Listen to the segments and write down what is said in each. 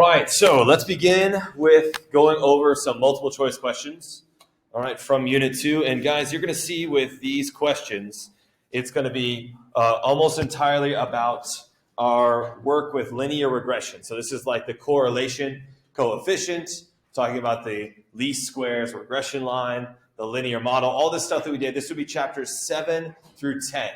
right, so let's begin with going over some multiple choice questions, all right, from Unit 2. And guys, you're going to see with these questions, it's going to be almost entirely about our work with linear regression. So this is like the correlation coefficient, talking about the least squares regression line, the linear model, all this stuff that we did. This would be chapters 7 through 10.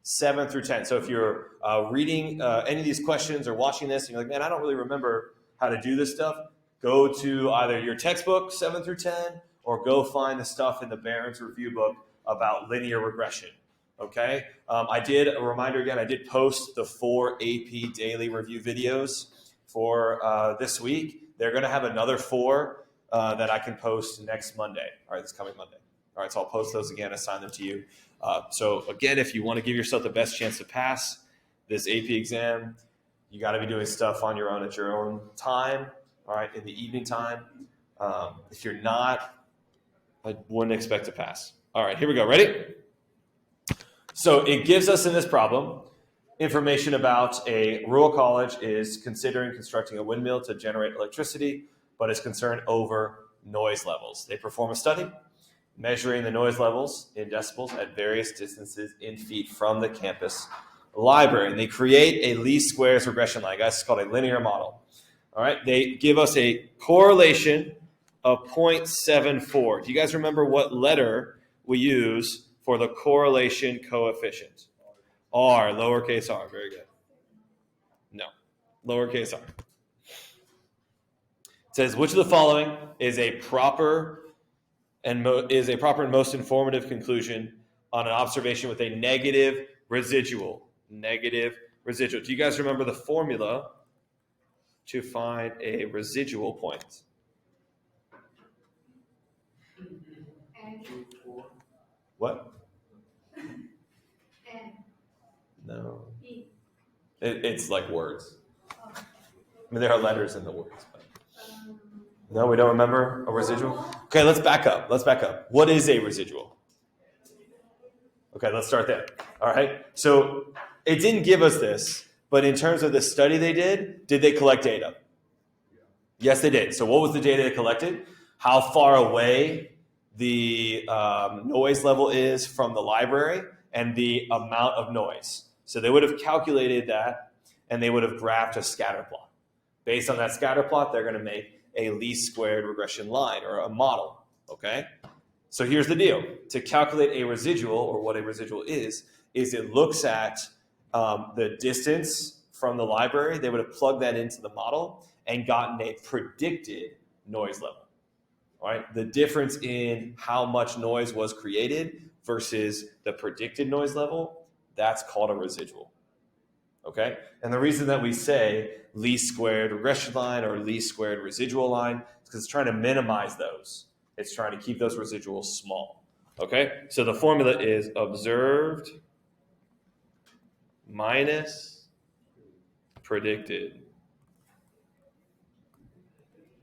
7 through 10. So if you're reading any of these questions or watching this and you're like, man, I don't really remember how to do this stuff, go to either your textbook, 7 through 10, or go find the stuff in the Barron's Review book about linear regression. Okay? I did, a reminder again, I did post the 4 AP daily review videos for this week. They're going to have another 4 that I can post next Monday. All right, this coming Monday. All right, so I'll post those again, assign them to you. So again, if you want to give yourself the best chance to pass this AP exam, you got to be doing stuff on your own at your own time, all right, in the evening time. If you're not, I wouldn't expect to pass. All right, here we go. Ready? So it gives us in this problem information about a rural college is considering constructing a windmill to generate electricity, but is concerned over noise levels. They perform a study measuring the noise levels in decibels at various distances in feet from the campus library. And they create a least squares regression line. Guys, it's called a linear model. All right, they give us a correlation of 0.74. Do you guys remember what letter we use for the correlation coefficient? R, lowercase r. Very good. No, lowercase r. It says, which of the following is a proper and most informative conclusion on an observation with a negative residual. Negative residual. Do you guys remember the formula to find a residual point? What? No. It's like words. I mean, there are letters in the words. But. No, we don't remember a residual? Okay, let's back up. What is a residual? Okay, let's start there. All right. So it didn't give us this, but in terms of the study they did they collect data? Yes, they did. So what was the data they collected? How far away the noise level is from the library and the amount of noise. So they would have calculated that, and they would have graphed a scatter plot. Based on that scatter plot, they're going to make a least squared regression line or a model, okay? So here's the deal. To calculate a residual, or what a residual is it looks at the distance from the library. They would have plugged that into the model and gotten a predicted noise level, all right? The difference in how much noise was created versus the predicted noise level, that's called a residual. Okay, and the reason that we say least squared regression line or least squared residual line is because it's trying to minimize those. It's trying to keep those residuals small. Okay, so the formula is observed minus predicted.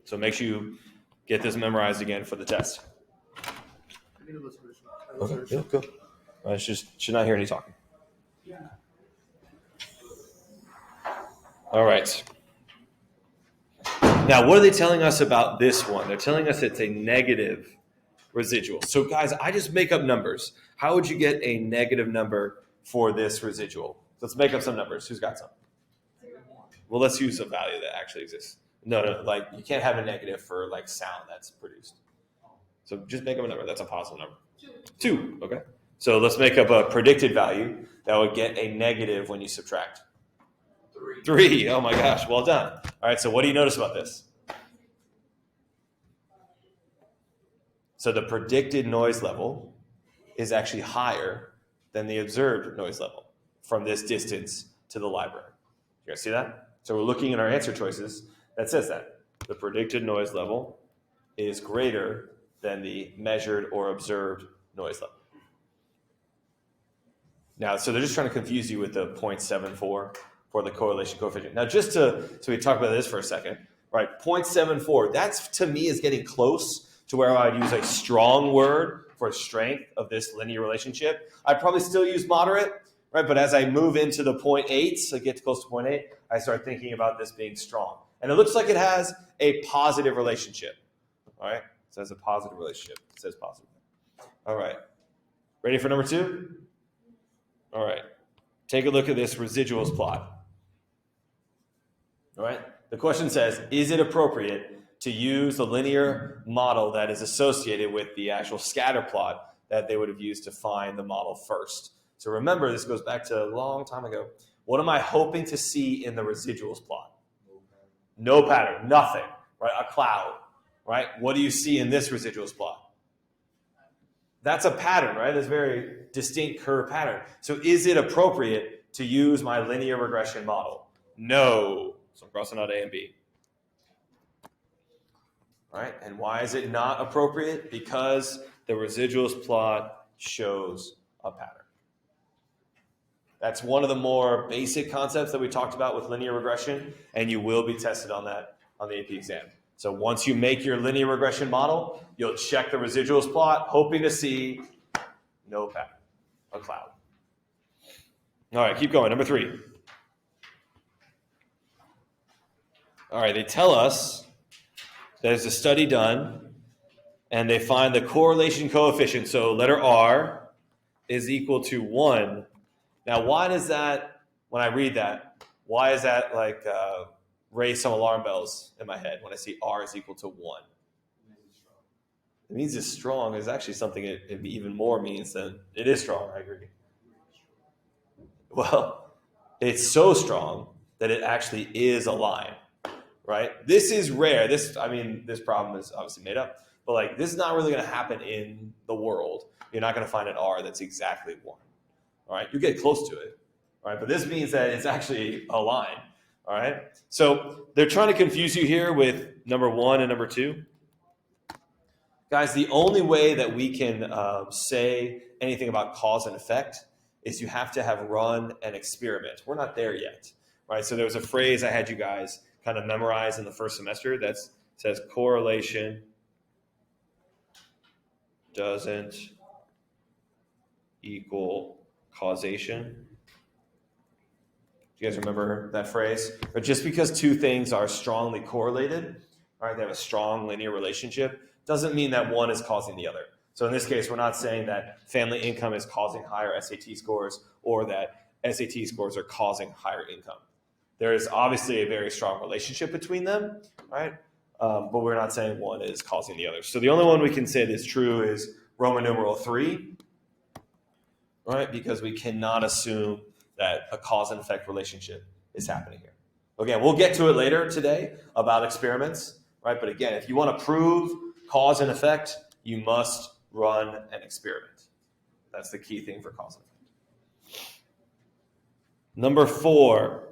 So make sure you get this memorized again for the test. Okay, yeah, go. I should not hear any talking. Yeah. All right. Now, what are they telling us about this one? They're telling us it's a negative residual. So, guys, I just make up numbers. How would you get a negative number for this residual? Let's make up some numbers. Who's got some? Well, let's use a value that actually exists. No, like you can't have a negative for like sound that's produced. So just make up a number. That's a positive number. 2. Okay. So let's make up a predicted value that would get a negative when you subtract. 3. Oh my gosh, well done. All right, so what do you notice about this? So the predicted noise level is actually higher than the observed noise level from this distance to the library. You guys see that? So we're looking at our answer choices that says that. The predicted noise level is greater than the measured or observed noise level. Now, so they're just trying to confuse you with the 0.74 for the correlation coefficient. Now, so we talk about this for a second, right? 0.74, that's to me is getting close to where I'd use a strong word for strength of this linear relationship. I'd probably still use moderate, right? But as I move into the 0.8, so get close to 0.8, I start thinking about this being strong. And it looks like it has a positive relationship. All right? It says a positive relationship. It says positive. All right. Ready for number 2? All right. Take a look at this residuals plot. All right. The question says, is it appropriate to use the linear model that is associated with the actual scatter plot that they would have used to find the model first? So remember, this goes back to a long time ago. What am I hoping to see in the residuals plot? No pattern, nothing, right? A cloud, right? What do you see in this residuals plot? That's a pattern, right? This very distinct curve pattern. So is it appropriate to use my linear regression model? No. So I'm crossing out A and B. All right, and why is it not appropriate? Because the residuals plot shows a pattern. That's one of the more basic concepts that we talked about with linear regression, and you will be tested on that on the AP exam. So once you make your linear regression model, you'll check the residuals plot, hoping to see no pattern, a cloud. All right, keep going. Number 3. All right, they tell us there's a study done, and they find the correlation coefficient, so letter R, is equal to 1. Now, why does that, when I read that, why is that like raise some alarm bells in my head when I see R is equal to 1? It means it's strong. It's actually something it even more means than it is strong, I agree. Well, it's so strong that it actually is a line, right? This is rare. This problem is obviously made up, but like this is not really going to happen in the world. You're not going to find an R that's exactly 1. All right, you get close to it, all right? But this means that it's actually a line, all right? So they're trying to confuse you here with number 1 and number 2. Guys, the only way that we can say anything about cause and effect is you have to have run an experiment. We're not there yet, right? So there was a phrase I had you guys kind of memorize in the first semester that says correlation doesn't equal causation. Do you guys remember that phrase? But just because 2 things are strongly correlated, right, they have a strong linear relationship, doesn't mean that one is causing the other. So in this case, we're not saying that family income is causing higher SAT scores or that SAT scores are causing higher income. There is obviously a very strong relationship between them, right? But we're not saying one is causing the other. So the only one we can say that's true is Roman numeral 3, right? Because we cannot assume that a cause and effect relationship is happening here. Again, we'll get to it later today about experiments, right? But again, if you want to prove cause and effect, you must run an experiment. That's the key thing for cause and effect. Number 4.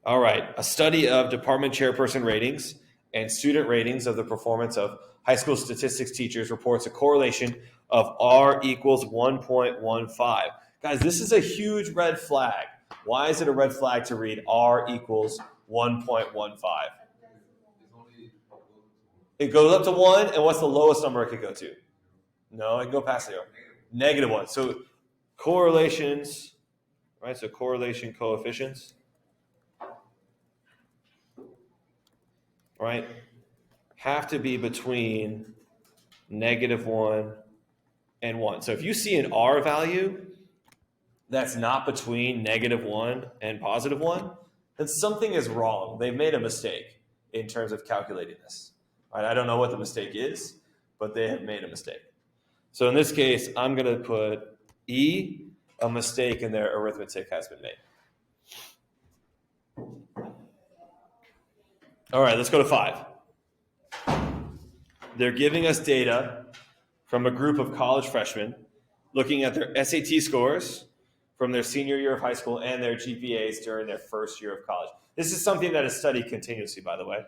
All right, a study of department chairperson ratings and student ratings of the performance of high school statistics teachers reports a correlation of R equals 1.15. Guys, this is a huge red flag. Why is it a red flag to read R equals 1.15? It goes up to 1, and what's the lowest number it could go to? No, it can go past 0. -1. So correlations, right? So correlation coefficients, right, have to be between -1 and 1. So if you see an R value that's not between -1 and +1, then something is wrong. They've made a mistake in terms of calculating this. Right? I don't know what the mistake is, but they have made a mistake. So in this case, I'm going to put E, a mistake in their arithmetic has been made. All right, let's go to 5. They're giving us data from a group of college freshmen looking at their SAT scores from their senior year of high school and their GPAs during their first year of college. This is something that is studied continuously, by the way,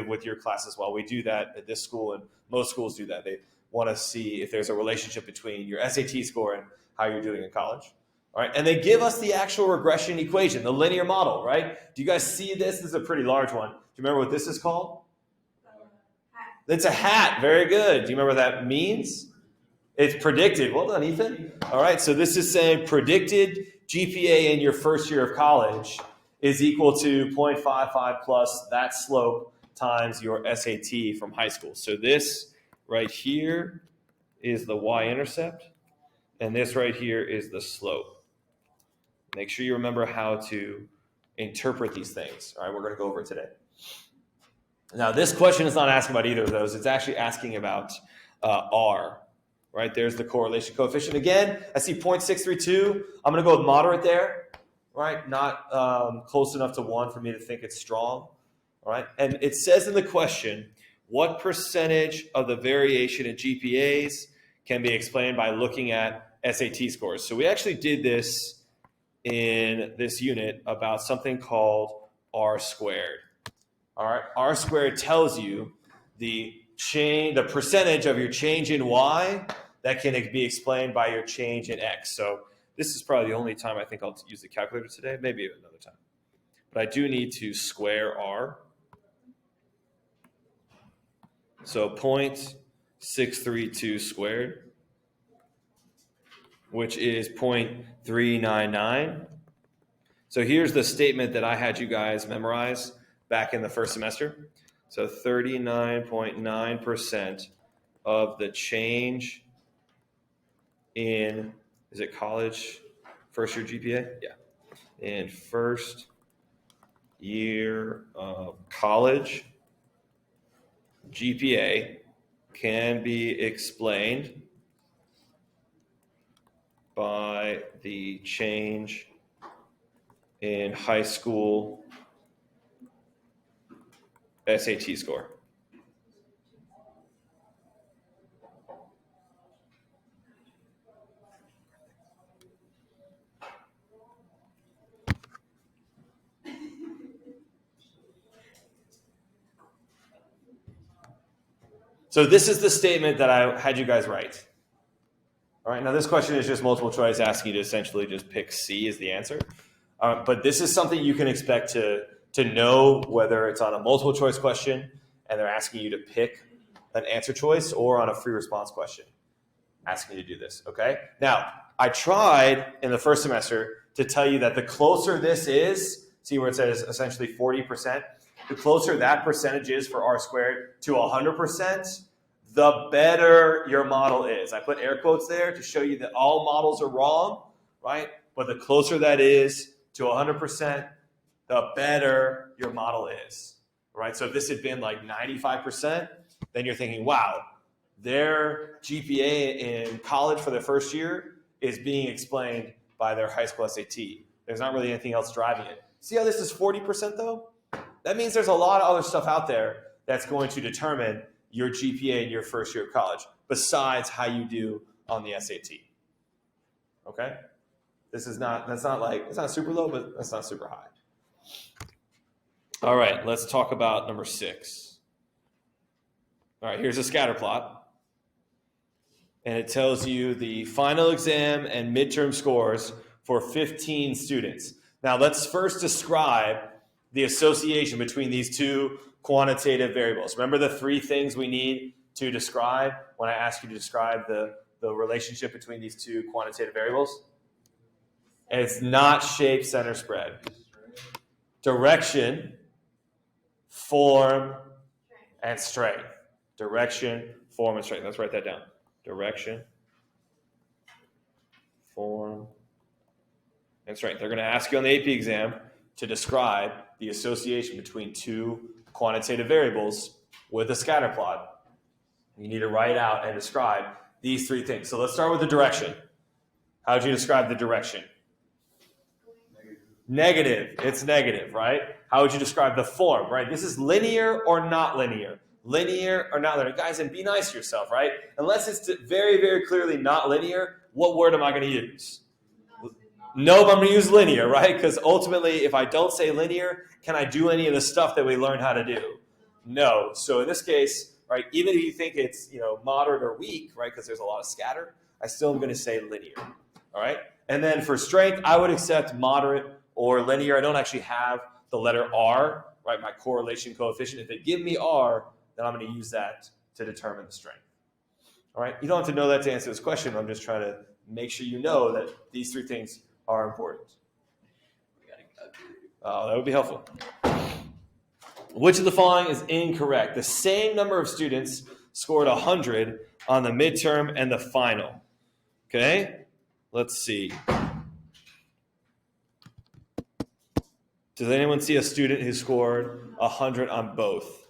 with your class as well. We do that at this school, and most schools do that. They want to see if there's a relationship between your SAT score and how you're doing in college. All right, and they give us the actual regression equation, the linear model, right? Do you guys see this? This is a pretty large one. Do you remember what this is called? Hat. It's a hat. Very good. Do you remember what that means? It's predicted. Well done, Ethan. All right, so this is saying predicted GPA in your first year of college is equal to 0.55 plus that slope times your SAT from high school. So this right here is the y-intercept, and this right here is the slope. Make sure you remember how to interpret these things. All right, we're going to go over it today. Now, this question is not asking about either of those. It's actually asking about R. Right, there's the correlation coefficient. Again, I see 0.632. I'm going to go with moderate there. Right, not close enough to 1 for me to think it's strong. All right, and it says in the question, what percentage of the variation in GPAs can be explained by looking at SAT scores? So we actually did this in this unit about something called R squared. All right, R squared tells you the percentage of your change in Y that can be explained by your change in X. So this is probably the only time I think I'll use the calculator today, maybe another time. But I do need to square R. So 0.632 squared, which is 0.399. So here's the statement that I had you guys memorize back in the first semester. So 39.9% of the change in, is it college first year GPA? Yeah. In first year of college GPA can be explained by the change in high school SAT score. So this is the statement that I had you guys write. All right, now this question is just multiple choice, asking you to essentially just pick C as the answer. But this is something you can expect to know, whether it's on a multiple choice question and they're asking you to pick an answer choice, or on a free response question asking you to do this, okay? Now, I tried in the first semester to tell you that the closer this is, see where it says essentially 40%, the closer that percentage is for R squared to 100%, the better your model is. I put air quotes there to show you that all models are wrong, right? But the closer that is to 100%, the better your model is, right? So if this had been like 95%, then you're thinking, wow, their GPA in college for their first year is being explained by their high school SAT. There's not really anything else driving it. See how this is 40% though? That means there's a lot of other stuff out there that's going to determine your GPA in your first year of college, besides how you do on the SAT. Okay? It's not super low, but that's not super high. All right, let's talk about number 6. All right, here's a scatter plot. And it tells you the final exam and midterm scores for 15 students. Now, let's first describe the association between these two quantitative variables. Remember the 3 things we need to describe when I ask you to describe the relationship between these two quantitative variables? And it's not shape, center, spread. Direction, form, and strength. Direction, form, and strength. Let's write that down. Direction, form, and strength. They're going to ask you on the AP exam to describe the association between two quantitative variables with a scatter plot. You need to write out and describe these 3 things. So let's start with the direction. How would you describe the direction? Negative. It's negative, right? How would you describe the form, right? This is linear or not linear. Linear or not linear. Guys, and be nice to yourself, right? Unless it's very, very clearly not linear, what word am I going to use? No, I'm going to use linear, right? Because ultimately, if I don't say linear, can I do any of the stuff that we learned how to do? No. So in this case, right, even if you think it's moderate or weak, right, because there's a lot of scatter, I still am going to say linear. All right. And then for strength, I would accept moderate or linear. I don't actually have the letter R, right, my correlation coefficient. If they give me R, then I'm going to use that to determine the strength. All right. You don't have to know that to answer this question. I'm just trying to make sure you know that these 3 things are important. That would be helpful. Which of the following is incorrect? The same number of students scored 100 on the midterm and the final. Okay, let's see. Does anyone see a student who scored 100 on both?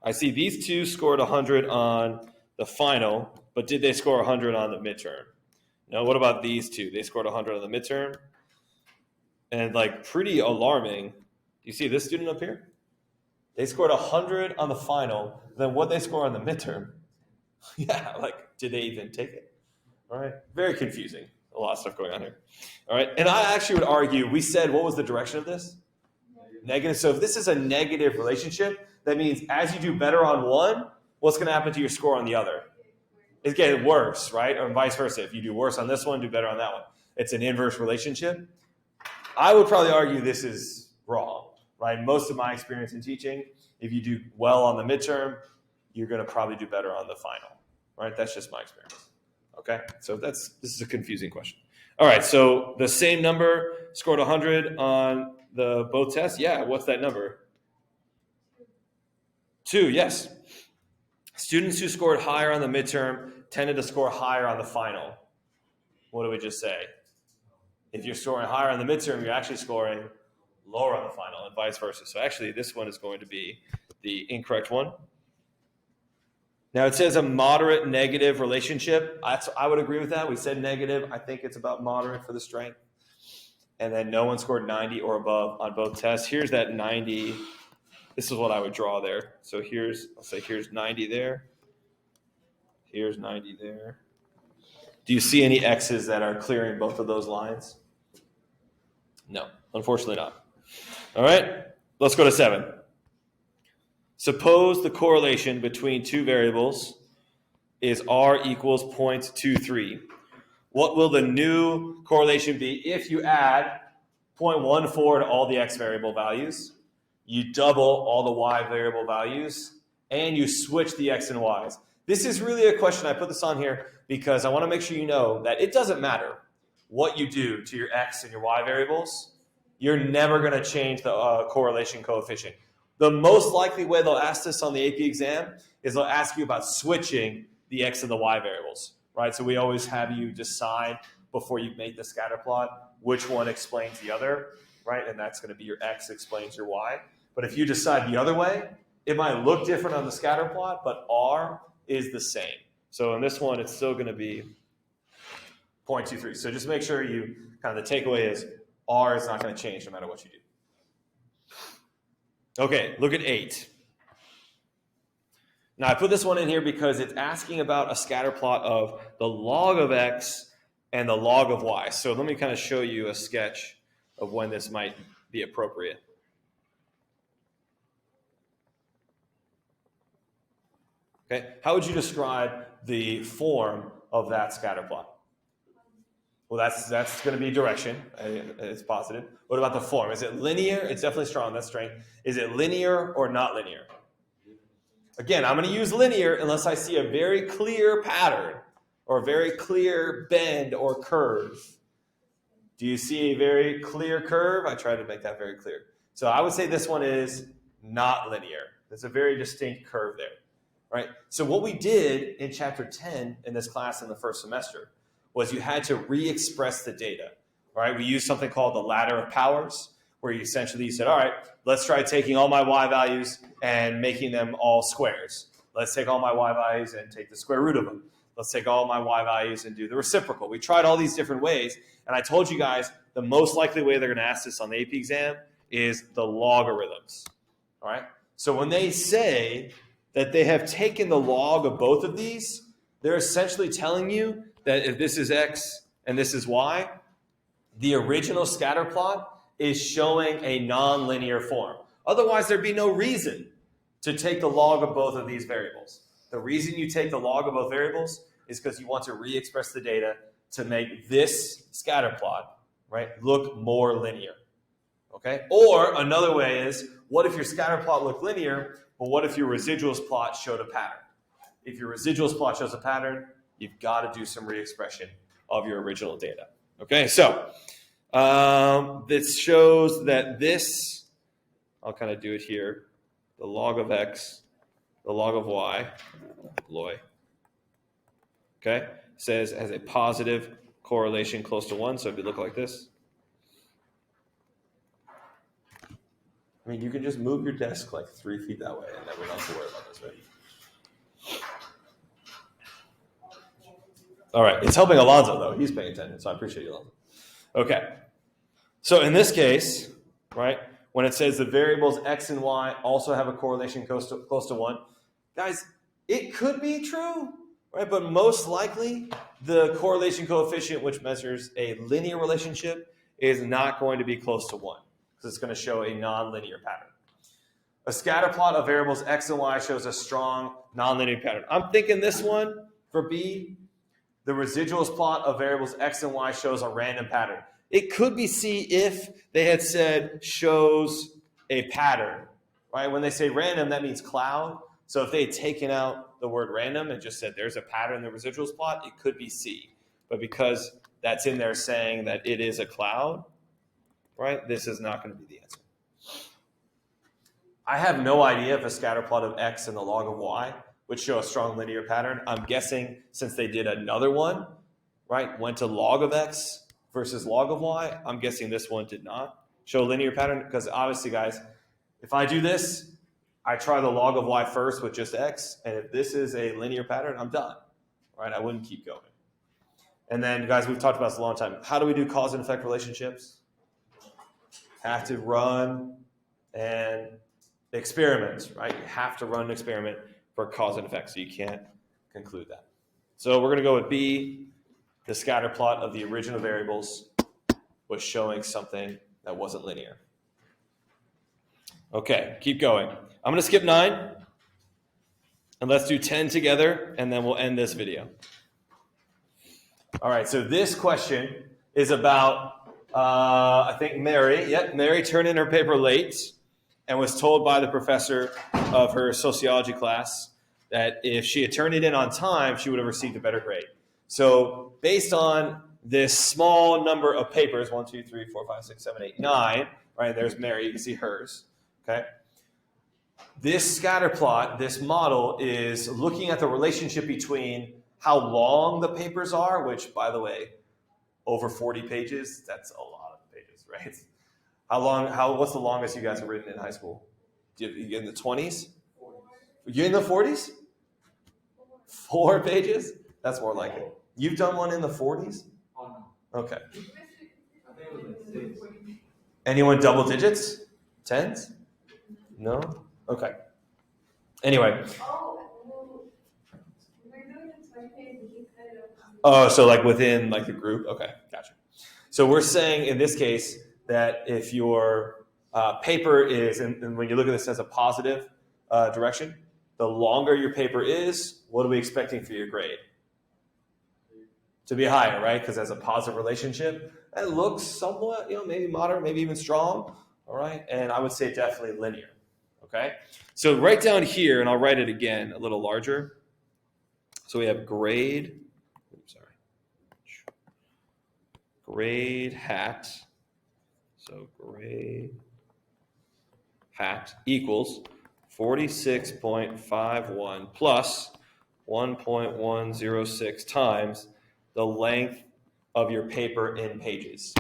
I see these two scored 100 on the final, but did they score 100 on the midterm? No, what about these two? They scored 100 on the midterm. And like pretty alarming, you see this student up here? They scored 100 on the final. Then what they score on the midterm? Yeah, like did they even take it? All right, very confusing. A lot of stuff going on here. All right, and I actually would argue, we said, what was the direction of this? Negative. So if this is a negative relationship, that means as you do better on one, what's going to happen to your score on the other? It's getting worse, right? Or vice versa. If you do worse on this one, do better on that one. It's an inverse relationship. I would probably argue this is wrong, right? Most of my experience in teaching, if you do well on the midterm, you're going to probably do better on the final, right? That's just my experience. Okay, so this is a confusing question. All right, so the same number scored 100 on the both tests. Yeah, what's that number? 2, yes. Students who scored higher on the midterm tended to score higher on the final. What do we just say? If you're scoring higher on the midterm, you're actually scoring lower on the final, and vice versa. So actually, this one is going to be the incorrect one. Now, it says a moderate negative relationship. I would agree with that. We said negative. I think it's about moderate for the strength. And then no one scored 90 or above on both tests. Here's that 90. This is what I would draw there. So I'll say here's 90 there. Here's 90 there. Do you see any X's that are clearing both of those lines? No, unfortunately not. All right, let's go to 7. Suppose the correlation between two variables is R equals 0.23. What will the new correlation be if you add 0.14 to all the X variable values, you double all the Y variable values, and you switch the X and Ys? This is really a question. I put this on here because I want to make sure you know that it doesn't matter what you do to your X and your Y variables. You're never going to change the correlation coefficient. The most likely way they'll ask this on the AP exam is they'll ask you about switching the X and the Y variables, right? So we always have you decide before you make the scatter plot which one explains the other, right? And that's going to be your X explains your Y. But if you decide the other way, it might look different on the scatter plot, but R is the same. So in this one, it's still going to be 0.23. So just make sure you kind of the takeaway is R is not going to change no matter what you do. Okay, look at 8. Now, I put this one in here because it's asking about a scatter plot of the log of X and the log of Y. So let me kind of show you a sketch of when this might be appropriate. Okay, how would you describe the form of that scatter plot? Well, that's going to be direction. It's positive. What about the form? Is it linear? It's definitely strong. That's strength. Is it linear or not linear? Again, I'm going to use linear unless I see a very clear pattern or a very clear bend or curve. Do you see a very clear curve? I try to make that very clear. So I would say this one is not linear. There's a very distinct curve there, right? So what we did in chapter 10 in this class in the first semester was you had to re-express the data, right? We used something called the ladder of powers, where you essentially said, all right, let's try taking all my Y values and making them all squares. Let's take all my Y values and take the square root of them. Let's take all my Y values and do the reciprocal. We tried all these different ways, and I told you guys the most likely way they're going to ask this on the AP exam is the logarithms, all right? So when they say that they have taken the log of both of these, they're essentially telling you that if this is X and this is Y, the original scatter plot is showing a nonlinear form. Otherwise, there'd be no reason to take the log of both of these variables. The reason you take the log of both variables is because you want to re-express the data to make this scatter plot, right, look more linear. Okay? Or another way is, what if your scatter plot looked linear, but what if your residuals plot showed a pattern? If your residuals plot shows a pattern, you've got to do some re-expression of your original data. Okay, so This shows that this, I'll kind of do it here, the log of x, the log of y, okay, says has a positive correlation close to 1, so it would look like this. I mean, you can just move your desk like 3 feet that way, and then we don't have to worry about this, right? All right, it's helping Alonzo, though. He's paying attention, so I appreciate you, Alonzo. Okay, so in this case, right, when it says the variables x and y also have a correlation close to 1, guys, it could be true, right? But most likely, the correlation coefficient, which measures a linear relationship, is not going to be close to 1. It's going to show a nonlinear pattern. A scatter plot of variables x and y shows a strong nonlinear pattern. I'm thinking this one for B, the residuals plot of variables x and y shows a random pattern. It could be C if they had said shows a pattern, right? When they say random, that means cloud. So if they had taken out the word random and just said there's a pattern in the residuals plot, it could be C. But because that's in there saying that it is a cloud, right? This is not going to be the answer. I have no idea if a scatter plot of x and the log of y would show a strong linear pattern. I'm guessing since they did another one, right, went to log of x versus log of y, I'm guessing this one did not show a linear pattern because obviously, guys, if I do this, I try the log of y first with just x, and if this is a linear pattern, I'm done, right? I wouldn't keep going. And then, guys, we've talked about this a long time. How do we do cause and effect relationships? Have to run an experiment, right? You have to run an experiment for cause and effect, so you can't conclude that. So we're going to go with B. The scatter plot of the original variables was showing something that wasn't linear. Okay, keep going. I'm going to skip 9, and let's do 10 together, and then we'll end this video. All right, so this question is about I think Mary. Yep, Mary turned in her paper late and was told by the professor of her sociology class that if she had turned it in on time, she would have received a better grade. So based on this small number of papers, 1, 2, 3, 4, 5, 6, 7, 8, 9, right, there's Mary, you can see hers, okay? This scatter plot, this model, is looking at the relationship between how long the papers are, which, by the way, over 40 pages, that's a lot of pages, right? What's the longest you guys have written in high school? You in the 20s? You in the 40s? 4 pages? That's more like it. You've done one in the 40s? Oh, no. Okay. I think it was like 6. Anyone double digits? 10s? No? Okay. Anyway. Oh, so like within like the group? Okay, gotcha. So we're saying in this case that if your paper is, and when you look at this as a positive direction, the longer your paper is, what are we expecting for your grade? To be higher, right? Because as a positive relationship, it looks somewhat, maybe moderate, maybe even strong, all right? And I would say definitely linear, okay? So right down here, and I'll write it again a little larger. So we have grade hat, so grade hat equals 46.51 plus 1.106 times the length of your paper in pages.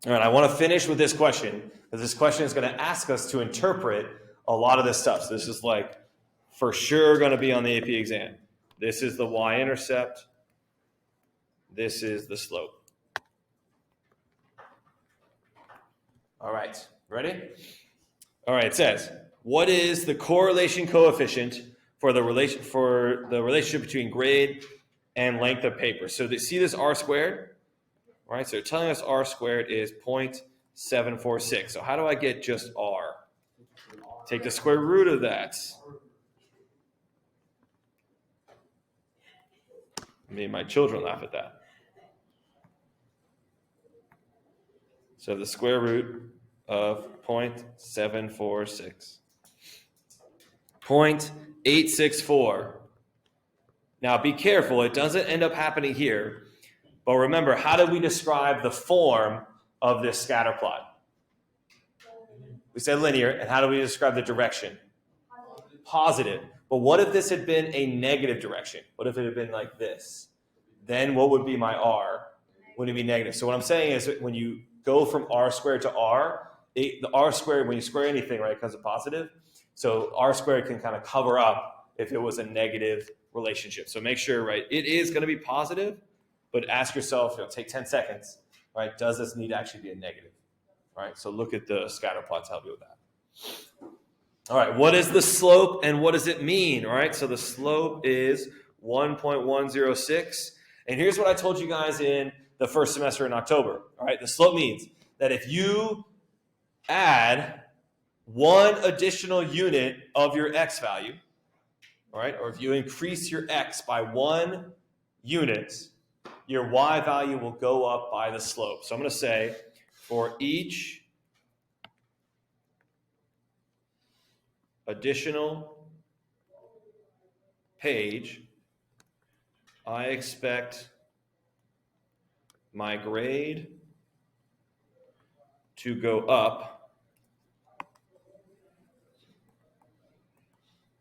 All right, I want to finish with this question, because this question is going to ask us to interpret a lot of this stuff. So this is like for sure going to be on the AP exam. This is the y-intercept. This is the slope. All right, ready? All right, it says, what is the correlation coefficient for the relationship between grade and length of paper? So see this r squared? All right, so they're telling us r squared is 0.746. So how do I get just r? Take the square root of that. I mean, my children laugh at that. So the square root of 0.746. 0.864. Now be careful, it doesn't end up happening here, But remember, how did we describe the form of this scatter plot? We said linear, and how do we describe the direction? Positive. But what if this had been a negative direction? What if it had been like this? Then what would be my r? Would it be negative? So what I'm saying is when you go from r squared to r, the r squared, when you square anything, right, it becomes a positive. So r squared can kind of cover up if it was a negative relationship. So make sure, right, it is going to be positive, but ask yourself, take 10 seconds, right, does this need to actually be a negative? All right, so look at the scatter plot to help you with that. All right, what is the slope and what does it mean? All right, so the slope is 1.106. And here's what I told you guys in the first semester in October. All right, the slope means that if you add one additional unit of your x value, all right, or if you increase your x by 1 unit, your y value will go up by the slope. So I'm going to say for each additional page, I expect my grade to go up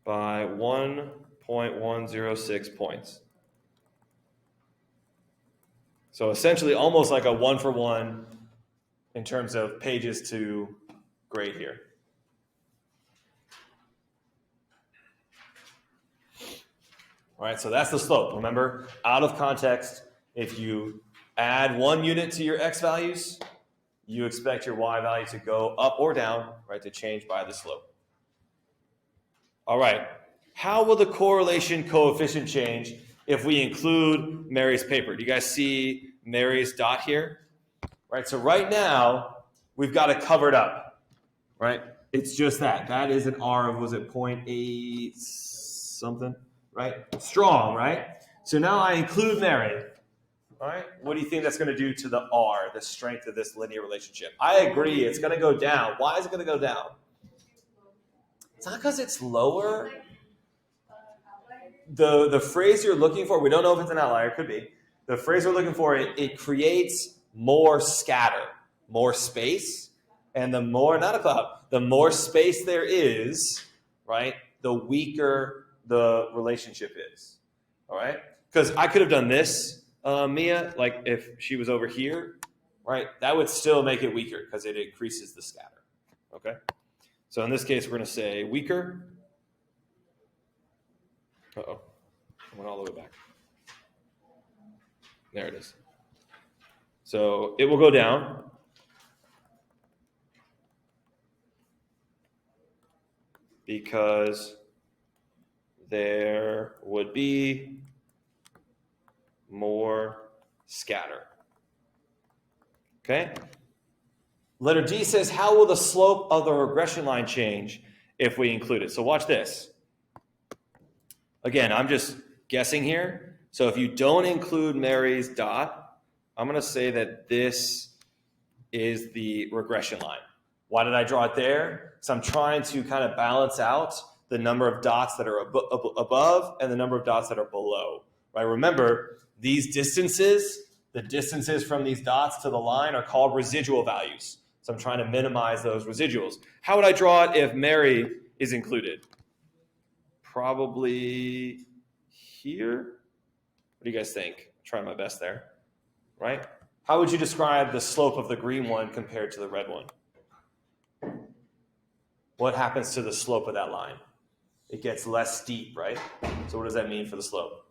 by 1.106 points. So essentially almost like a 1-for-1 in terms of pages to grade here. All right, so that's the slope. Remember, out of context, if you add 1 unit to your x values, you expect your y value to go up or down, right, to change by the slope. All right, how will the correlation coefficient change if we include Mary's paper? Do you guys see Mary's dot here? Right, so right now, we've got it covered up, right? It's just that. That is an R of, was it 0.8 something, right? Strong, right? So now I include Mary, all right? What do you think that's going to do to the R, the strength of this linear relationship? I agree, it's going to go down. Why is it going to go down? It's not because it's lower. The phrase you're looking for, we don't know if it's an outlier, it could be. The phrase we're looking for, it creates more scatter, more space, and the more, not a cloud, the more space there is, right, the weaker the relationship is, all right? Because I could have done this, Mia, like if she was over here, right, that would still make it weaker because it increases the scatter, okay? So in this case, we're going to say weaker. Uh-oh, I went all the way back. There it is. So it will go down. Because there would be more scatter. Okay? Letter D says, how will the slope of the regression line change if we include it? So watch this. Again, I'm just guessing here. So if you don't include Mary's dot, I'm going to say that this is the regression line. Why did I draw it there? So I'm trying to kind of balance out the number of dots that are above and the number of dots that are below. Right? Remember, these distances, the distances from these dots to the line are called residual values. So I'm trying to minimize those residuals. How would I draw it if Mary is included? Probably here. What do you guys think? I'm trying my best there. Right? How would you describe the slope of the green one compared to the red one? What happens to the slope of that line? It gets less steep, right? So what does that mean for the slope?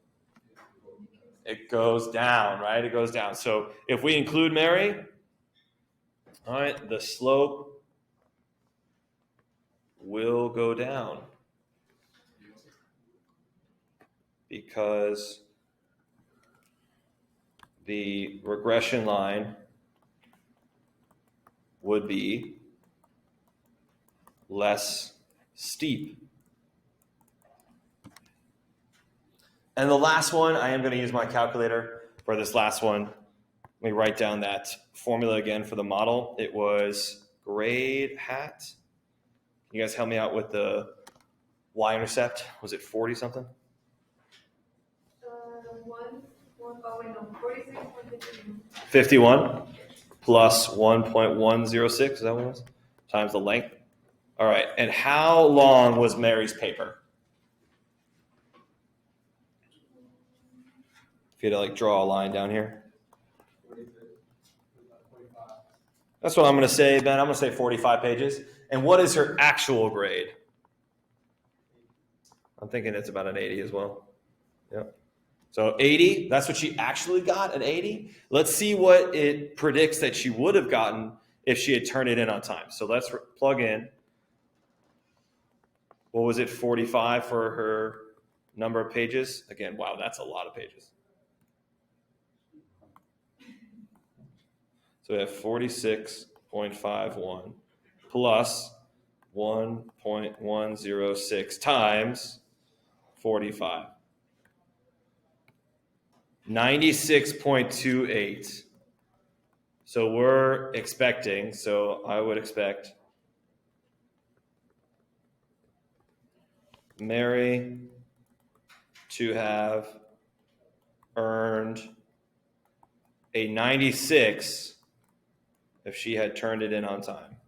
It goes down, right? It goes down. So if we include Mary, all right, the slope will go down because the regression line would be less steep. And the last one, I am going to use my calculator for this last one. Let me write down that formula again for the model. It was grade hat. Can you guys help me out with the y-intercept? Was it 40 something? 46.53. 51 plus 1.106, is that what it was? Times the length. All right, and how long was Mary's paper? If you had to like draw a line down here. That's what I'm going to say, Ben. I'm going to say 45 pages. And what is her actual grade? I'm thinking it's about an 80 as well. Yep. So 80, that's what she actually got, an 80. Let's see what it predicts that she would have gotten if she had turned it in on time. So let's plug in. What was it, 45 for her number of pages? Again, wow, that's a lot of pages. So we have 46.51 plus 1.106 times 45. 96.28. So we're expecting, so I would expect Mary to have earned a 96 if she had turned it in on time.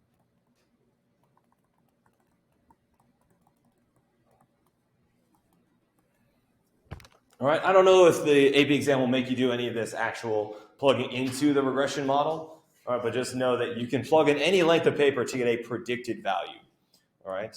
All right, I don't know if the AP exam will make you do any of this actual plugging into the regression model, all right, but just know that you can plug in any length of paper to get a predicted value, all right?